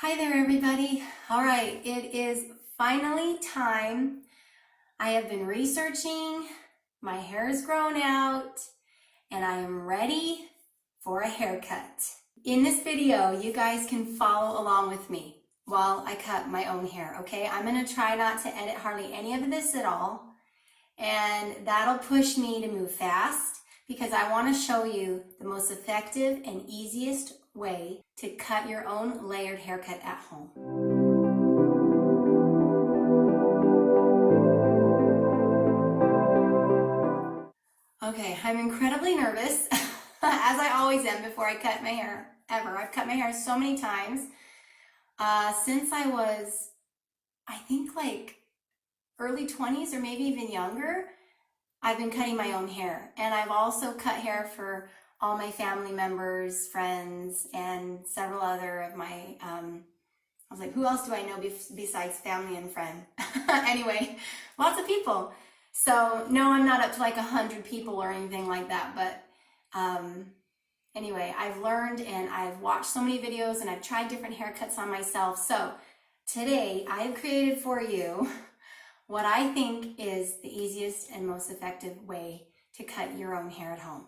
Hi there, everybody. All right, it is finally time. I have been researching, my hair is grown out, and I am ready for a haircut. In this video, you guys can follow along with me while I cut my own hair, okay? I'm gonna try not to edit hardly any of this at all, and that'll push me to move fast because I wanna show you the most effective and easiest way to cut your own layered haircut at home. Okay, I'm incredibly nervous, as I always am before I cut my hair, ever. I've cut my hair so many times. Since I was, I think like early 20s or maybe even younger, I've been cutting my own hair. And I've also cut hair for all my family members, friends, and several other of my, I was like, who else do I know besides family and friend? Anyway, lots of people. So no, I'm not up to like 100 people or anything like that, but anyway, I've learned and I've watched so many videos and I've tried different haircuts on myself. So today I have created for you what I think is the easiest and most effective way to cut your own hair at home.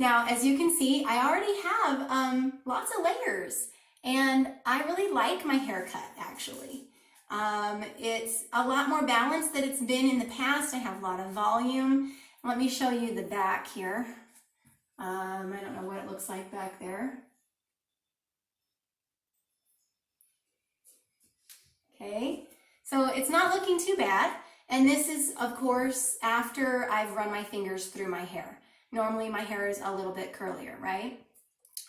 Now, as you can see, I already have lots of layers, and I really like my haircut, actually. It's a lot more balanced than it's been in the past. I have a lot of volume. Let me show you the back here. I don't know what it looks like back there. Okay, so it's not looking too bad, and this is, of course, after I've run my fingers through my hair. Normally my hair is a little bit curlier, right?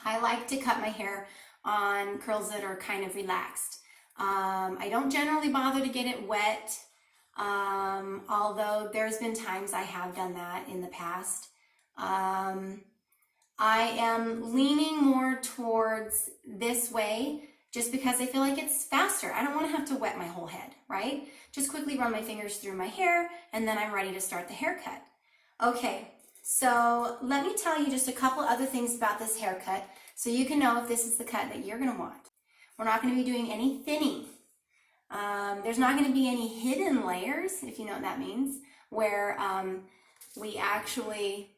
I like to cut my hair on curls that are kind of relaxed. I don't generally bother to get it wet, although there's been times I have done that in the past. I am leaning more towards this way just because I feel like it's faster. I don't want to have to wet my whole head, right? Just quickly run my fingers through my hair and then I'm ready to start the haircut. Okay. So let me tell you just a couple other things about this haircut so you can know if this is the cut that you're going to want. We're not going to be doing any thinning. There's not going to be any hidden layers, if you know what that means, where we actually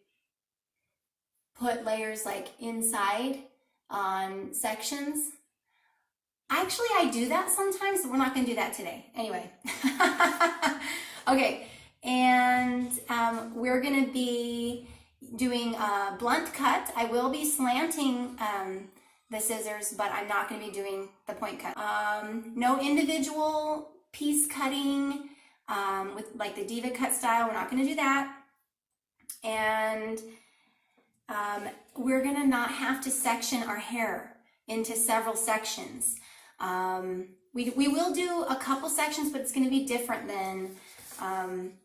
put layers like inside on sections. Actually, I do that sometimes, but we're not going to do that today. Anyway. Okay. And we're going to be doing a blunt cut. I will be slanting the scissors, but I'm not going to be doing the point cut. No individual piece cutting with like the Deva Cut style. We're not going to do that. And we're going to not have to section our hair into several sections. We will do a couple sections, but it's going to be different than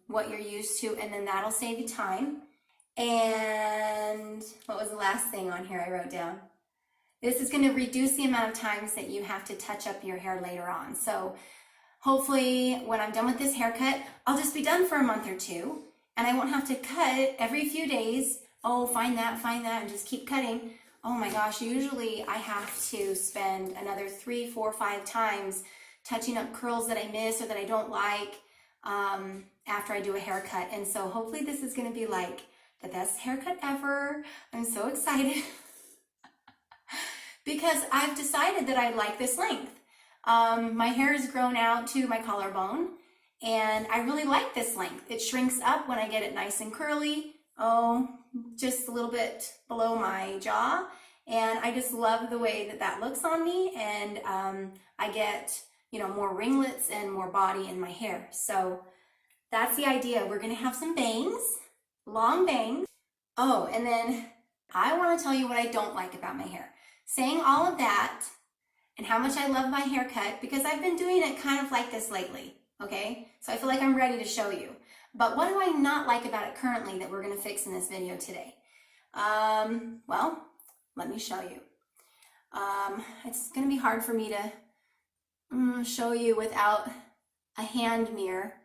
what you're used to, and then that'll save you time. And what was the last thing on here I wrote down? This is going to reduce the amount of times that you have to touch up your hair later on. So hopefully when I'm done with this haircut, I'll just be done for a month or two, and I won't have to cut every few days. Oh, find that, and just keep cutting. Oh my gosh, usually I have to spend another 3, 4, 5 times touching up curls that I miss or that I don't like after I do a haircut. And so hopefully this is going to be like the best haircut ever. I'm so excited because I've decided that I like this length. My hair is grown out to my collarbone and I really like this length. It shrinks up when I get it nice and curly. Oh, just a little bit below my jaw. And I just love the way that that looks on me. And I get, you know, more ringlets and more body in my hair. So that's the idea. We're going to have some bangs, long bangs. Oh, and then I want to tell you what I don't like about my hair. Saying all of that and how much I love my haircut, because I've been doing it kind of like this lately, okay? So I feel like I'm ready to show you. But what do I not like about it currently that we're going to fix in this video today? Well, let me show you. It's going to be hard for me to show you without a hand mirror,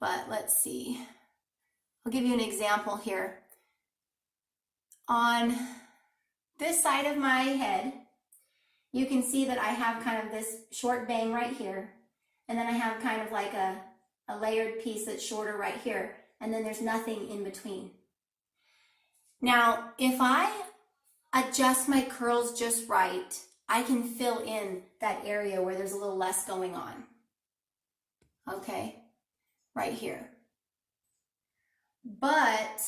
but let's see. I'll give you an example here. On this side of my head, you can see that I have kind of this short bang right here, and then I have kind of like a layered piece that's shorter right here, and then there's nothing in between. Now, if I adjust my curls just right, I can fill in that area where there's a little less going on. Okay, right here. But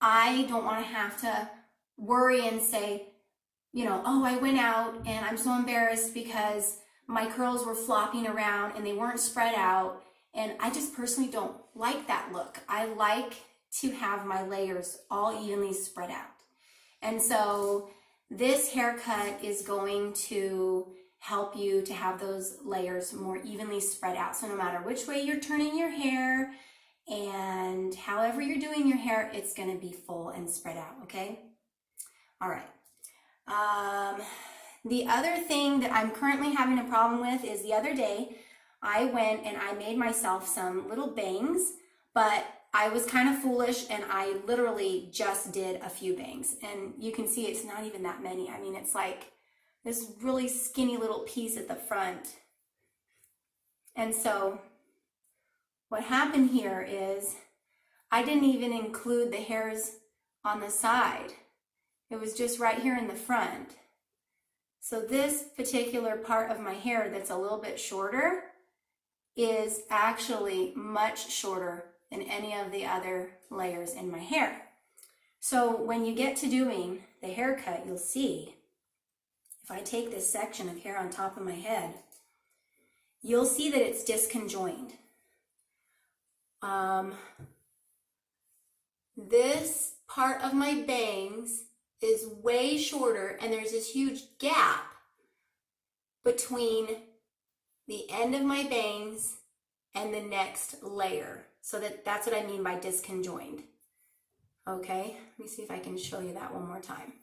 I don't want to have to worry and say, you know, oh, I went out and I'm so embarrassed because my curls were flopping around and they weren't spread out. And I just personally don't like that look. I like to have my layers all evenly spread out. And so this haircut is going to help you to have those layers more evenly spread out. So no matter which way you're turning your hair and however you're doing your hair, it's going to be full and spread out, okay? All right. The other thing that I'm currently having a problem with is the other day I went and I made myself some little bangs, but I was kind of foolish and I literally just did a few bangs, and you can see it's not even that many. I mean, it's like this really skinny little piece at the front. And so what happened here is I didn't even include the hairs on the side. It was just right here in the front. So this particular part of my hair that's a little bit shorter is actually much shorter than any of the other layers in my hair. So when you get to doing the haircut, you'll see, if I take this section of hair on top of my head, you'll see that it's disconjoined. This part of my bangs is way shorter, and there's this huge gap between the end of my bangs and the next layer. So that's what I mean by disconjoined. Okay, let me see if I can show you that one more time.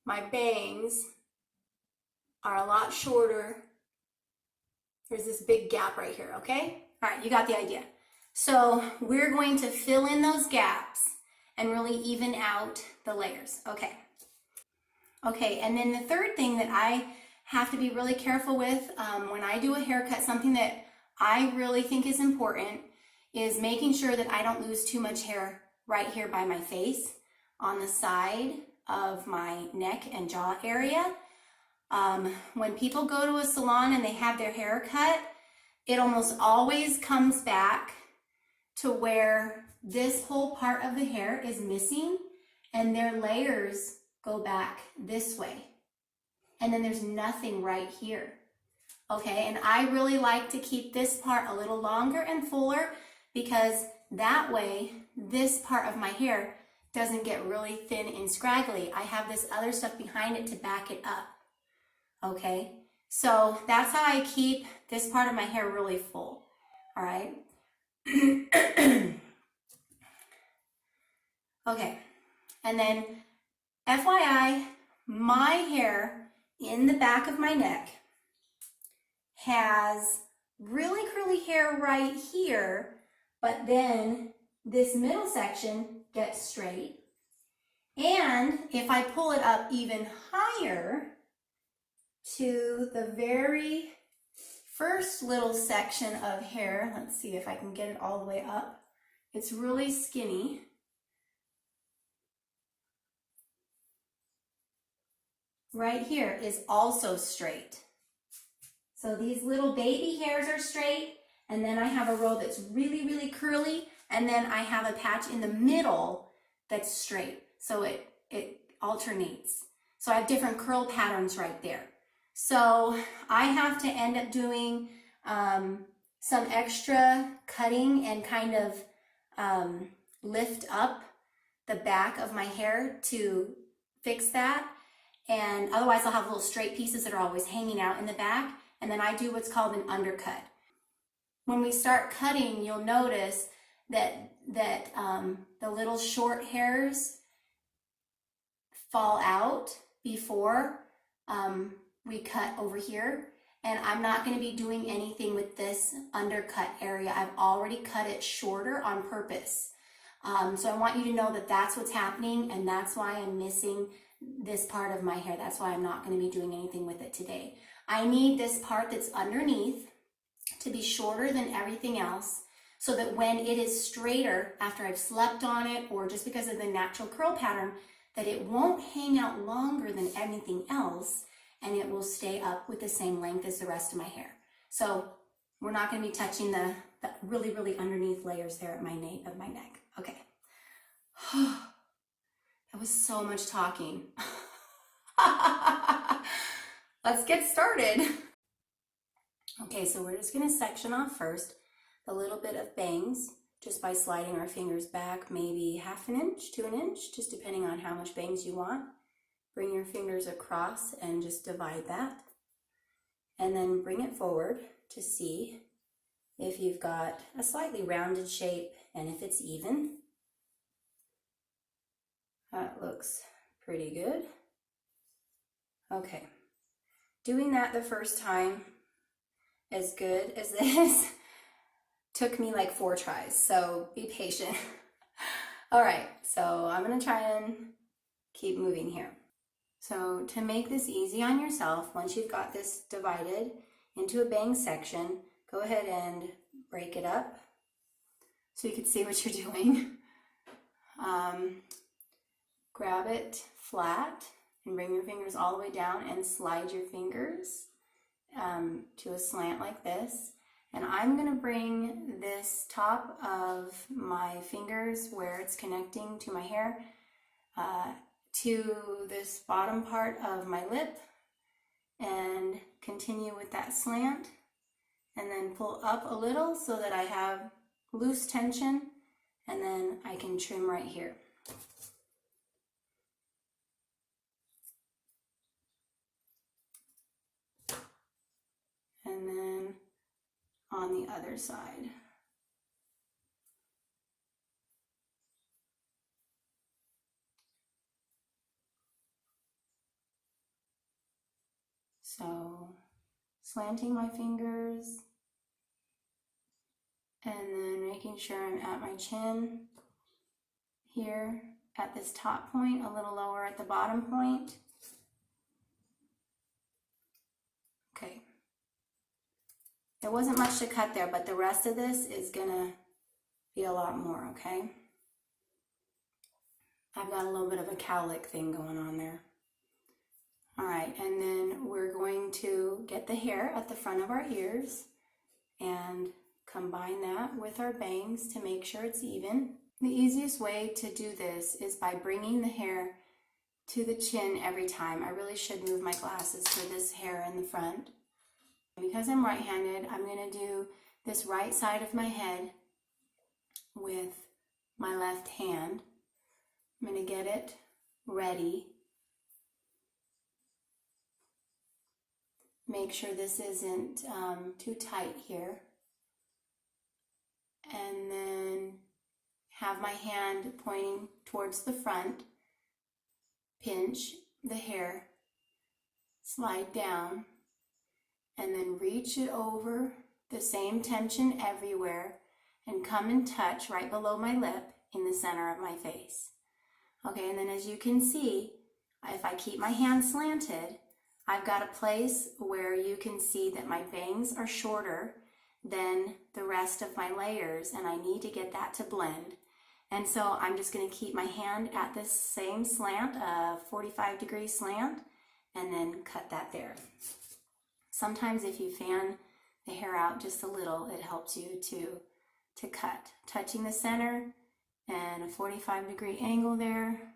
My bangs are a lot shorter. There's this big gap right here, okay? All right, you got the idea. So we're going to fill in those gaps and really even out the layers, okay? Okay, and then the third thing that I have to be really careful with when I do a haircut, something that I really think is important, is making sure that I don't lose too much hair right here by my face, on the side of my neck and jaw area. When people go to a salon and they have their hair cut, it almost always comes back to where this whole part of the hair is missing and their layers go back this way. And then there's nothing right here. Okay, and I really like to keep this part a little longer and fuller, because that way this part of my hair doesn't get really thin and scraggly. I have this other stuff behind it to back it up. Okay, so that's how I keep this part of my hair really full. All right. Okay, and then FYI, my hair in the back of my neck has really curly hair right here, but then this middle section gets straight. And if I pull it up even higher to the very first little section of hair, let's see if I can get it all the way up. It's really skinny. Right here is also straight. So these little baby hairs are straight, and then I have a row that's really, really curly, and then I have a patch in the middle that's straight. So it alternates. So I have different curl patterns right there. So I have to end up doing some extra cutting and kind of lift up the back of my hair to fix that. And otherwise I'll have little straight pieces that are always hanging out in the back. And then I do what's called an undercut. When we start cutting, you'll notice that the little short hairs fall out before we cut over here. And I'm not going to be doing anything with this undercut area. I've already cut it shorter on purpose. So I want you to know that that's what's happening, and that's why I'm missing this part of my hair. That's why I'm not going to be doing anything with it today. I need this part that's underneath to be shorter than everything else, so that when it is straighter after I've slept on it, or just because of the natural curl pattern, that it won't hang out longer than anything else, and it will stay up with the same length as the rest of my hair. So we're not going to be touching the really, really underneath layers there at my neck. Okay. That was so much talking. Let's get started. Okay, so we're just going to section off first a little bit of bangs just by sliding our fingers back maybe 1/2 inch to 1 inch, just depending on how much bangs you want. Bring your fingers across and just divide that. And then bring it forward to see if you've got a slightly rounded shape and if it's even. That looks pretty good. Okay, doing that the first time, as good as this, took me like 4 tries, so be patient. All right, so I'm gonna try and keep moving here. So to make this easy on yourself, once you've got this divided into a bang section, go ahead and break it up so you can see what you're doing. Grab it flat and bring your fingers all the way down and slide your fingers to a slant like this. And I'm going to bring this top of my fingers where it's connecting to my hair to this bottom part of my lip and continue with that slant, and then pull up a little so that I have loose tension, and then I can trim right here. And then on the other side. So slanting my fingers and then making sure I'm at my chin here at this top point, a little lower at the bottom point. Okay. There wasn't much to cut there, but the rest of this is gonna be a lot more, okay? I've got a little bit of a cowlick thing going on there. All right, and then we're going to get the hair at the front of our ears and combine that with our bangs to make sure it's even. The easiest way to do this is by bringing the hair to the chin every time. I really should move my glasses for this hair in the front. Because I'm right-handed, I'm going to do this right side of my head with my left hand. I'm going to get it ready. Make sure this isn't too tight here. And then have my hand pointing towards the front. Pinch the hair, slide down, and then reach it over, the same tension everywhere, and come and touch right below my lip in the center of my face. Okay, and then as you can see, if I keep my hand slanted, I've got a place where you can see that my bangs are shorter than the rest of my layers, and I need to get that to blend. And so I'm just going to keep my hand at this same slant, 45-degree slant, and then cut that there. Sometimes if you fan the hair out just a little, it helps you to cut. Touching the center and a 45-degree angle there.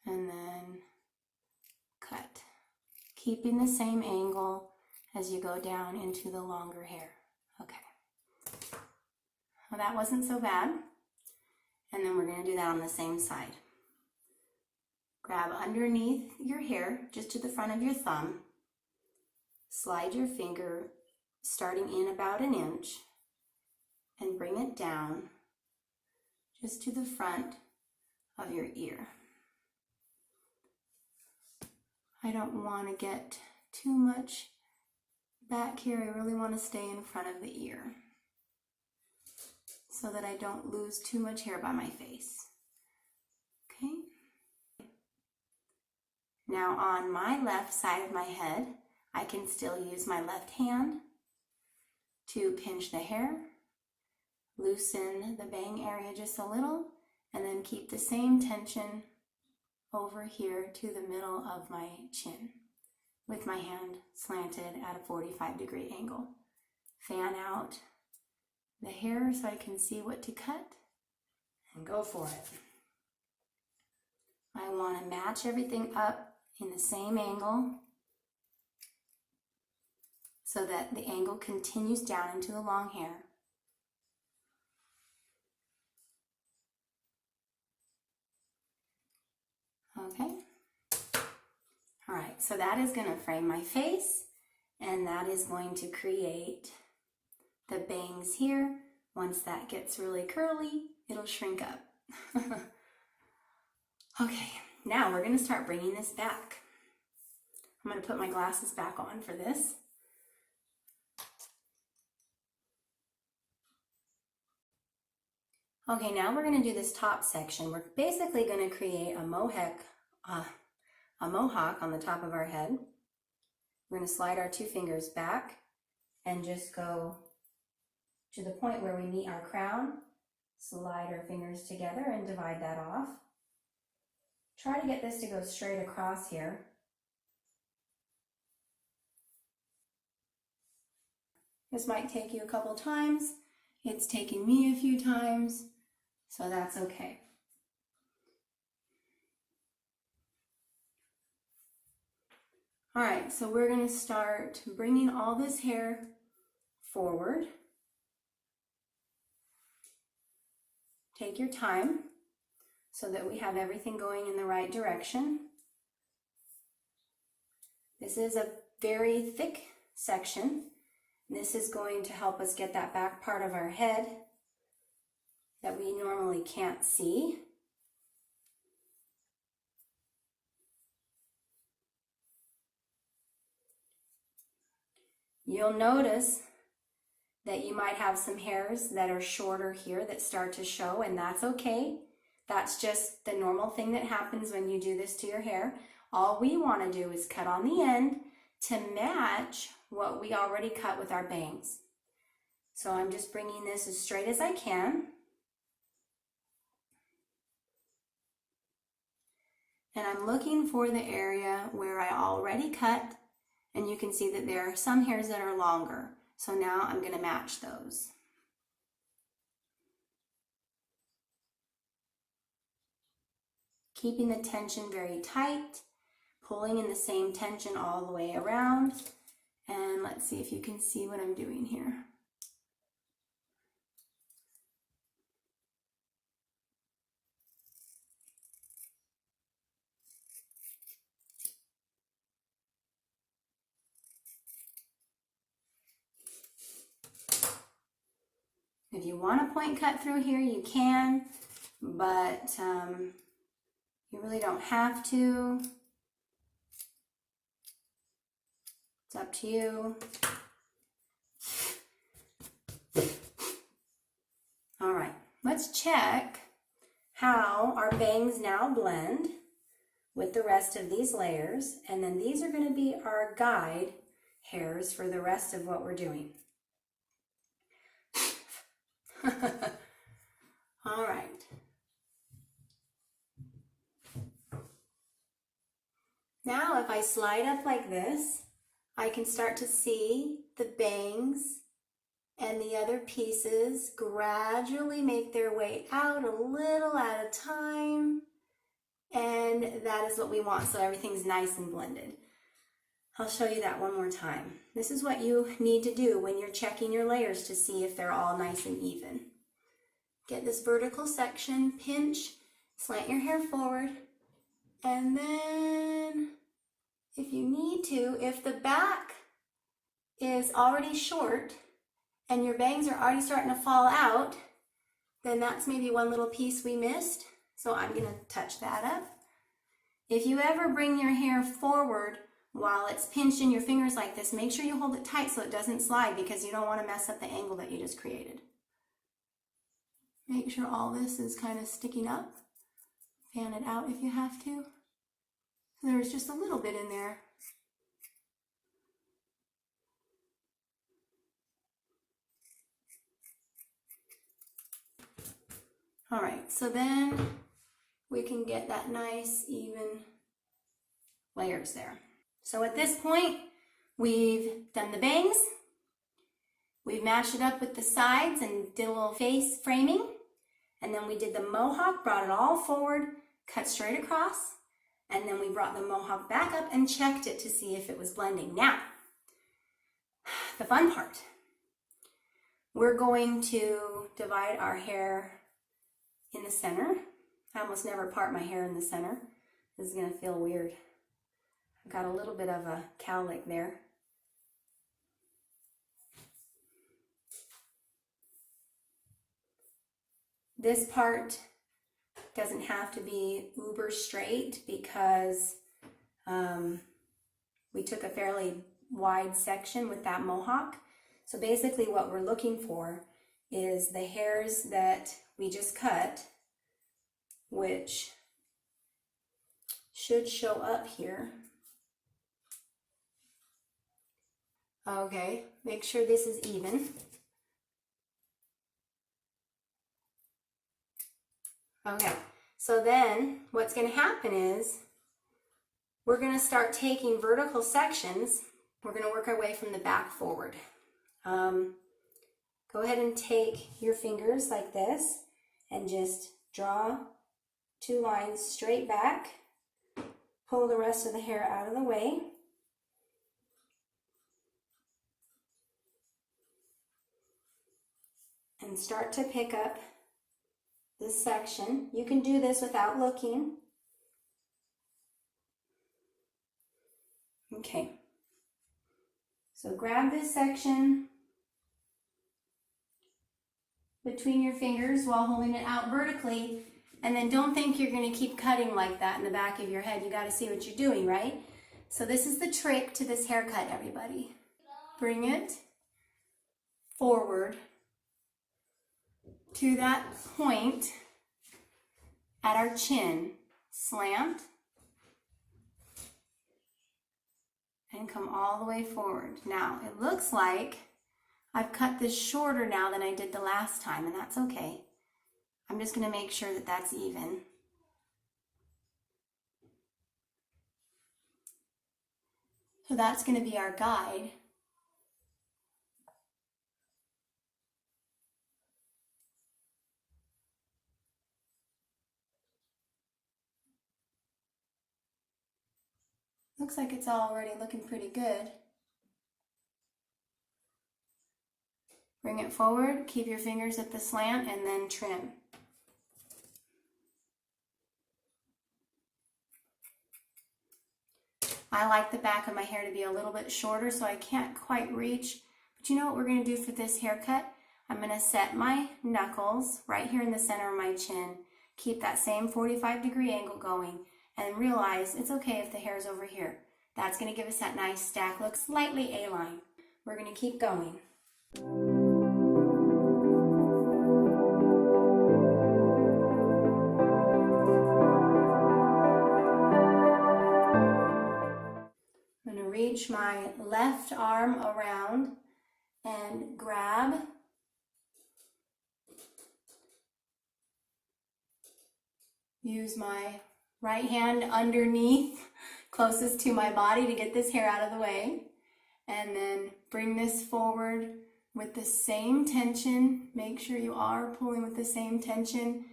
And then cut. Keeping the same angle as you go down into the longer hair. Okay. Well, that wasn't so bad. And then we're going to do that on the same side. Grab underneath your hair, just to the front of your thumb. Slide your finger, starting in about 1 inch, and bring it down just to the front of your ear. I don't want to get too much back here. I really want to stay in front of the ear. so that I don't lose too much hair by my face. Okay. Now on my left side of my head, I can still use my left hand to pinch the hair, loosen the bang area just a little, and then keep the same tension over here to the middle of my chin with my hand slanted at a 45-degree angle. Fan out the hair so I can see what to cut and go for it. I want to match everything up in the same angle so that the angle continues down into the long hair. Okay. All right, so that is going to frame my face, and that is going to create the bangs here. Once that gets really curly, it'll shrink up. Okay, now we're going to start bringing this back. I'm going to put my glasses back on for this. Okay, now we're going to do this top section. We're basically going to create a mohawk on the top of our head. We're going to slide our two fingers back and just go to the point where we meet our crown. Slide our fingers together and divide that off. Try to get this to go straight across here. This might take you a couple times. It's taken me a few times, so that's okay. All right, so we're going to start bringing all this hair forward. Take your time so that we have everything going in the right direction. This is a very thick section. This is going to help us get that back part of our head that we normally can't see. You'll notice that you might have some hairs that are shorter here that start to show, and that's okay. That's just the normal thing that happens when you do this to your hair. All we want to do is cut on the end to match what we already cut with our bangs. So I'm just bringing this as straight as I can. And I'm looking for the area where I already cut, and you can see that there are some hairs that are longer. So now I'm going to match those. Keeping the tension very tight, pulling in the same tension all the way around. And let's see if you can see what I'm doing here. If you want a point cut through here, you can, but you really don't have to. It's up to you. All right, let's check how our bangs now blend with the rest of these layers, and then these are going to be our guide hairs for the rest of what we're doing. All right. Now if I slide up like this, I can start to see the bangs and the other pieces gradually make their way out a little at a time, and that is what we want, so everything's nice and blended. I'll show you that one more time. This is what you need to do when you're checking your layers to see if they're all nice and even. Get this vertical section, pinch, slant your hair forward, and then if you need to, if the back is already short and your bangs are already starting to fall out, then that's maybe one little piece we missed. So I'm going to touch that up. If you ever bring your hair forward while it's pinched in your fingers like this, make sure you hold it tight so it doesn't slide, because you don't want to mess up the angle that you just created. Make sure all this is kind of sticking up. Fan it out if you have to. There's just a little bit in there. All right, so then we can get that nice even layers there. So at this point, we've done the bangs. We've matched it up with the sides and did a little face framing. And then we did the mohawk, brought it all forward, cut straight across. And then we brought the mohawk back up and checked it to see if it was blending. Now, the fun part. We're going to divide our hair in the center. I almost never part my hair in the center. This is gonna feel weird. I've got a little bit of a cowlick there. This part doesn't have to be uber straight because we took a fairly wide section with that mohawk. So basically what we're looking for is the hairs that we just cut, which should show up here. Okay, make sure this is even. Okay, so then what's going to happen is we're going to start taking vertical sections. We're going to work our way from the back forward. Go ahead and take your fingers like this and just draw 2 lines straight back. Pull the rest of the hair out of the way. And start to pick up this section. You can do this without looking. Okay. So grab this section between your fingers while holding it out vertically, and then don't think you're going to keep cutting like that in the back of your head. You got to see what you're doing, right? So this is the trick to this haircut, everybody. Bring it forward to that point at our chin, slant, and come all the way forward. Now, it looks like I've cut this shorter now than I did the last time, and that's okay. I'm just going to make sure that that's even. So that's going to be our guide. Looks like it's already looking pretty good. Bring it forward, keep your fingers at the slant, and then trim. I like the back of my hair to be a little bit shorter, so I can't quite reach. But you know what we're going to do for this haircut? I'm going to set my knuckles right here in the center of my chin. Keep that same 45-degree angle going, and realize it's okay if the hair's over here. That's going to give us that nice stack look, slightly A-line. We're going to keep going. I'm going to reach my left arm around and grab use my right hand underneath, closest to my body to get this hair out of the way. And then bring this forward with the same tension. Make sure you are pulling with the same tension.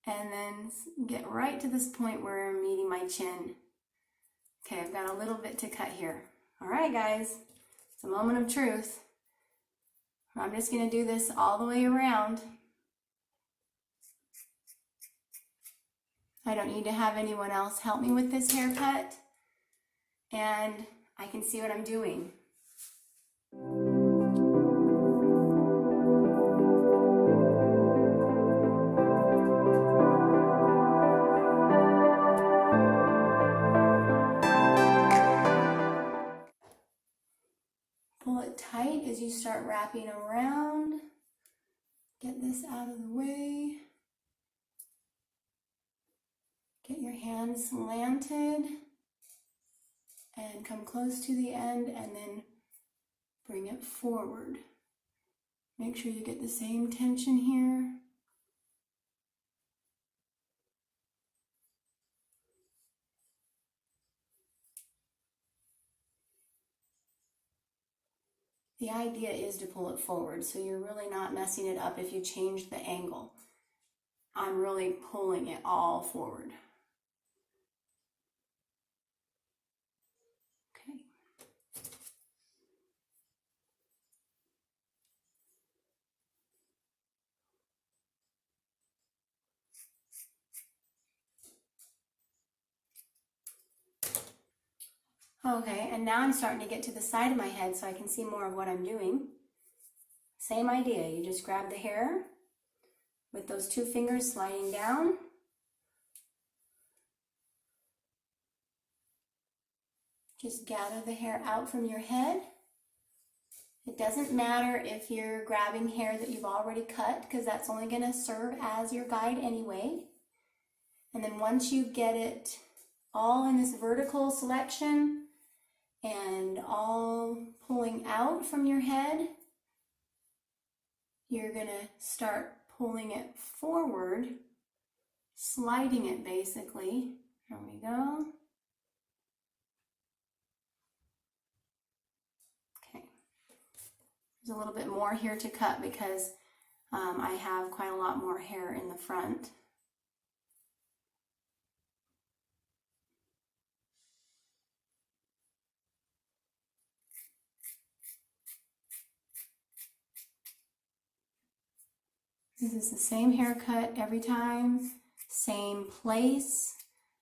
And then get right to this point where I'm meeting my chin. Okay, I've got a little bit to cut here. All right, guys, it's a moment of truth. I'm just going to do this all the way around. I don't need to have anyone else help me with this haircut, and I can see what I'm doing. Pull it tight as you start wrapping around. Get this out of the way. Get your hands slanted and come close to the end and then bring it forward. Make sure you get the same tension here. The idea is to pull it forward, so you're really not messing it up if you change the angle. I'm really pulling it all forward. Okay. Okay, and now I'm starting to get to the side of my head so I can see more of what I'm doing. Same idea, you just grab the hair with those two fingers sliding down. Just gather the hair out from your head. It doesn't matter if you're grabbing hair that you've already cut, because that's only going to serve as your guide anyway. And then once you get it all in this vertical selection and all pulling out from your head, you're going to start pulling it forward, sliding it basically. There we go. Okay. There's a little bit more here to cut because I have quite a lot more hair in the front. This is the same haircut every time, same place.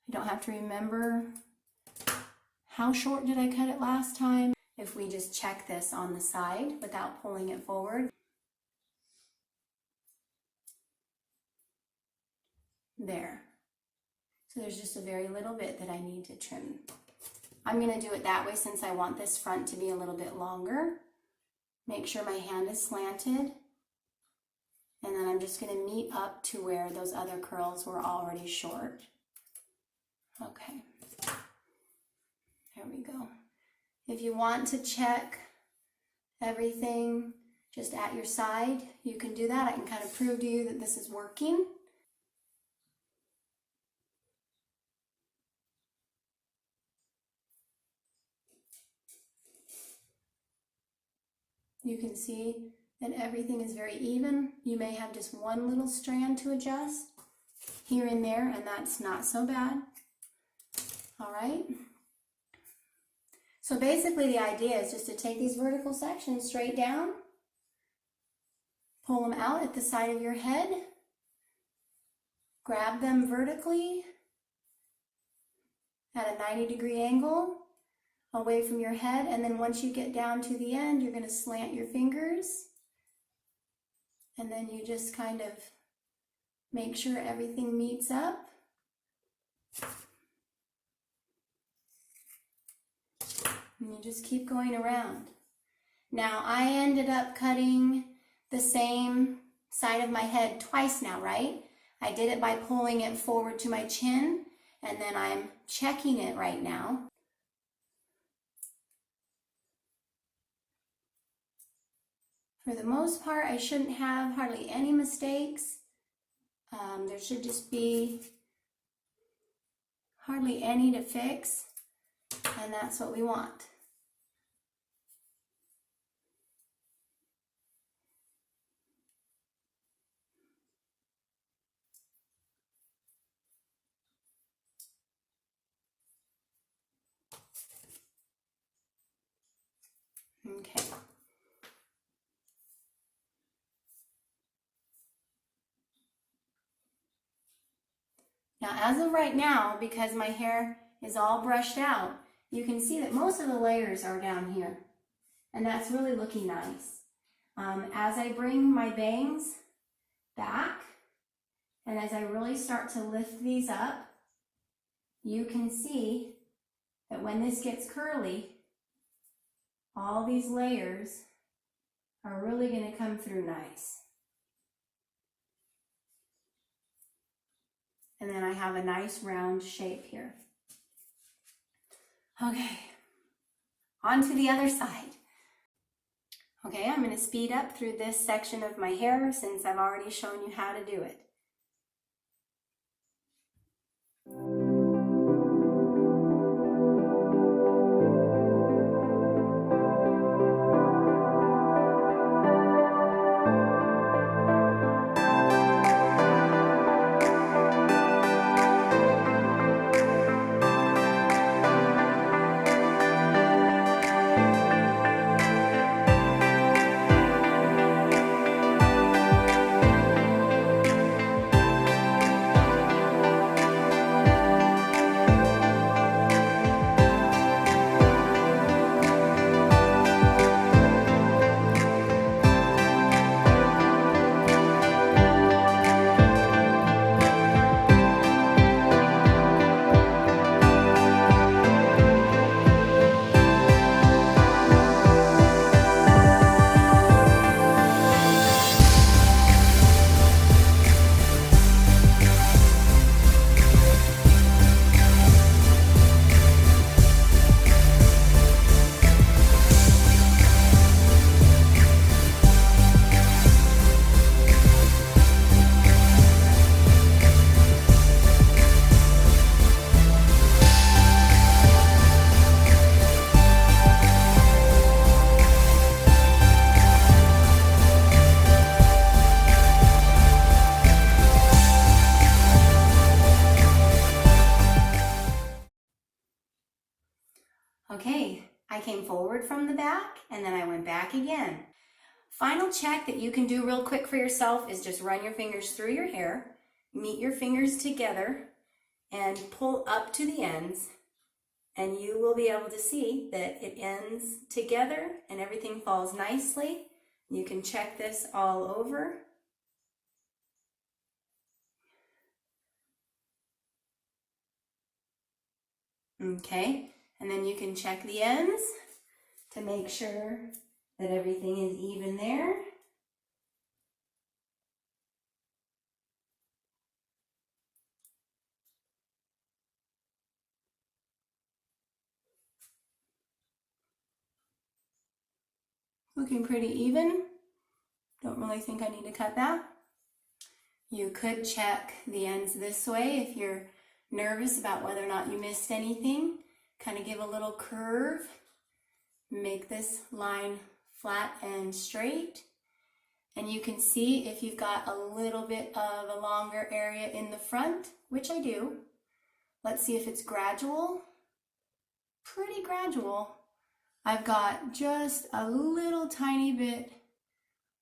I don't have to remember how short did I cut it last time. If we just check this on the side without pulling it forward. There. So there's just a very little bit that I need to trim. I'm going to do it that way since I want this front to be a little bit longer. Make sure my hand is slanted. And then I'm just going to meet up to where those other curls were already short. Okay. There we go. If you want to check everything just at your side, you can do that. I can kind of prove to you that this is working. You can see that everything is very even. You may have just one little strand to adjust here and there, and that's not so bad. All right. So basically the idea is just to take these vertical sections straight down, pull them out at the side of your head, grab them vertically at a 90-degree angle away from your head, and then once you get down to the end, you're going to slant your fingers, and then you just kind of make sure everything meets up. And you just keep going around. Now, I ended up cutting the same side of my head twice now, right? I did it by pulling it forward to my chin, and then I'm checking it right now. For the most part, I shouldn't have hardly any mistakes. There should just be hardly any to fix, and that's what we want. Okay. Now, as of right now, because my hair is all brushed out, you can see that most of the layers are down here, and that's really looking nice. As I bring my bangs back, and as I really start to lift these up, you can see that when this gets curly, all these layers are really going to come through nice. And then I have a nice round shape here. Okay, on to the other side. Okay, I'm going to speed up through this section of my hair since I've already shown you how to do it. Okay, I came forward from the back and then I went back again. Final check that you can do real quick for yourself is just run your fingers through your hair, meet your fingers together, and pull up to the ends, and you will be able to see that it ends together and everything falls nicely. You can check this all over. Okay, and then you can check the ends to make sure that everything is even there. Looking pretty even. Don't really think I need to cut that. You could check the ends this way if you're nervous about whether or not you missed anything. Kind of give a little curve. Make this line flat and straight. And you can see if you've got a little bit of a longer area in the front, which I do. Let's see if it's gradual. Pretty gradual. I've got just a little tiny bit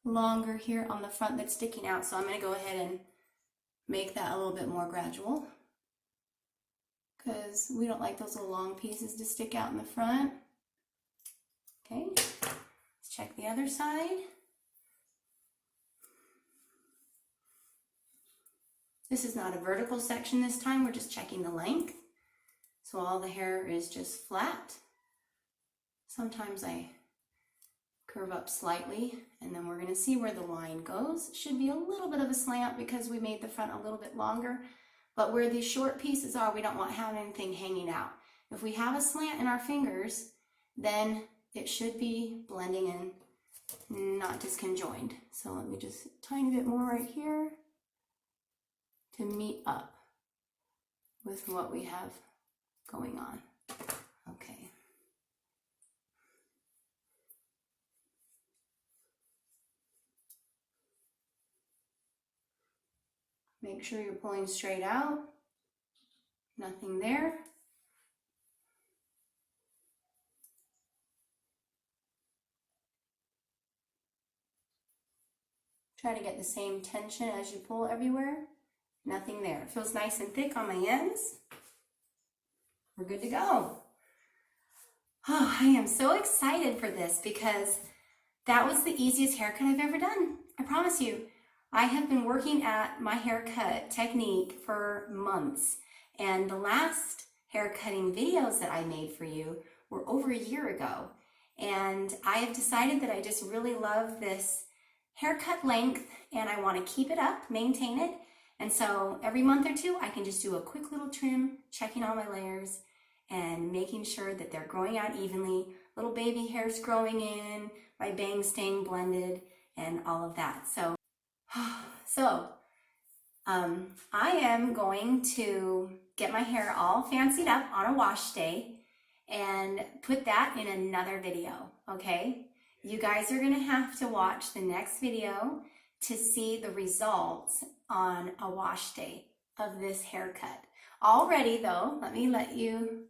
longer here on the front that's sticking out, so I'm going to go ahead and make that a little bit more gradual because we don't like those little long pieces to stick out in the front. Okay, let's check the other side. This is not a vertical section this time, we're just checking the length. So all the hair is just flat. Sometimes I curve up slightly, and then we're going to see where the line goes. It should be a little bit of a slant because we made the front a little bit longer, but where these short pieces are, we don't want to have anything hanging out. If we have a slant in our fingers, then it should be blending in, not disconjoined. So let me just tiny bit more right here to meet up with what we have going on. Okay. Make sure you're pulling straight out. Nothing there. Try to get the same tension as you pull everywhere. Nothing there. It feels nice and thick on my ends. We're good to go. Oh, I am so excited for this because that was the easiest haircut I've ever done. I promise you. I have been working at my haircut technique for months, and the last haircutting videos that I made for you were over a year ago, and I have decided that I just really love this haircut length and I want to keep it up, maintain it, And so every month or two, I can just do a quick little trim, checking all my layers and making sure that they're growing out evenly. Little baby hairs growing in, my bangs staying blended, and all of that. I am going to get my hair all fancied up on a wash day and put that in another video, okay? You guys are gonna have to watch the next video to see the results on a wash day of this haircut. Already though, let me let you,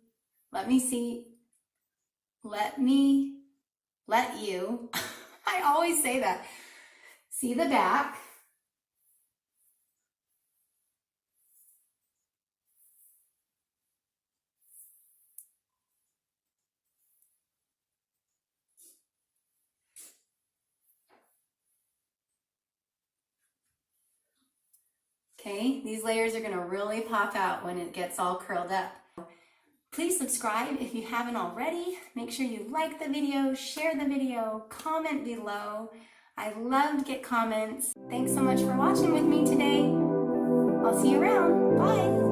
I always say that, see the back. Okay, these layers are gonna really pop out when it gets all curled up. Please subscribe if you haven't already. Make sure you like the video, share the video, comment below. I love to get comments. Thanks so much for watching with me today. I'll see you around. Bye.